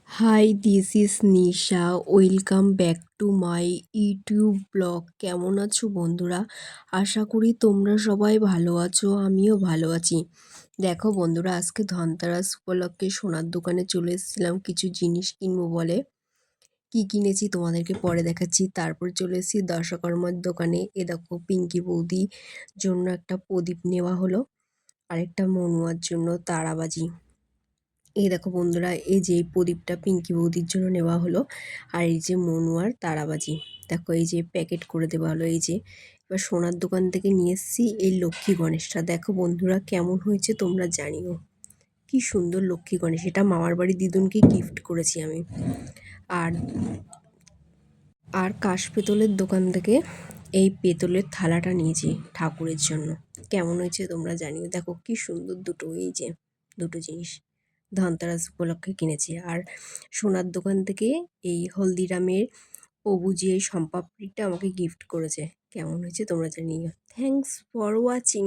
High, this is Nisha. Welcome back to my YouTube vlog. কেমন আছো বন্ধুরা? আশা করি তোমরা সবাই ভালো আছো, আমিও ভালো আছি। দেখো বন্ধুরা, আজকে ধনতেরাস উপলক্ষে সোনার দোকানে চলে এসেছিলাম কিছু জিনিস কিনবো বলে। কি কিনেছি তোমাদেরকে পরে দেখাচ্ছি। তারপর চলে এসেছি দশকর্মার দোকানে। এ দেখো, পিঙ্কি বৌদি জন্য একটা প্রদীপ নেওয়া হলো, আরেকটা মনুয়ার জন্য তারাবাজি। এই দেখো বন্ধুরা, এই যে এই প্রদীপটা পিঙ্কি বৌদির জন্য নেওয়া হলো, আর এই যে মনুয়ার তারাবাজি। দেখো, এই যে প্যাকেট করে দেওয়া হলো। এই যে এবার সোনার দোকান থেকে নিয়ে এসেছি এই লক্ষ্মী গণেশটা। দেখো বন্ধুরা, কেমন হয়েছে তোমরা জানিও। কি সুন্দর লক্ষ্মী গণেশ! এটা মামার বাড়ি দিদুনকে গিফট করেছি আমি। আর আর কাশ পেতলের দোকান থেকে এই পেতলের থালাটা নিয়েছি ঠাকুরের জন্য। কেমন হয়েছে তোমরা জানিও। দেখো কি সুন্দর দুটো, এই যে দুটো জিনিস ধনতেরাস উপলক্ষে কিনেছি। আর সোনার দোকান থেকে এই হলদিরামের অবুজি এই সম্পাপড়িটা আমাকে গিফট করেছে। কেমন হয়েছে তোমরা জানিও। Thanks for watching.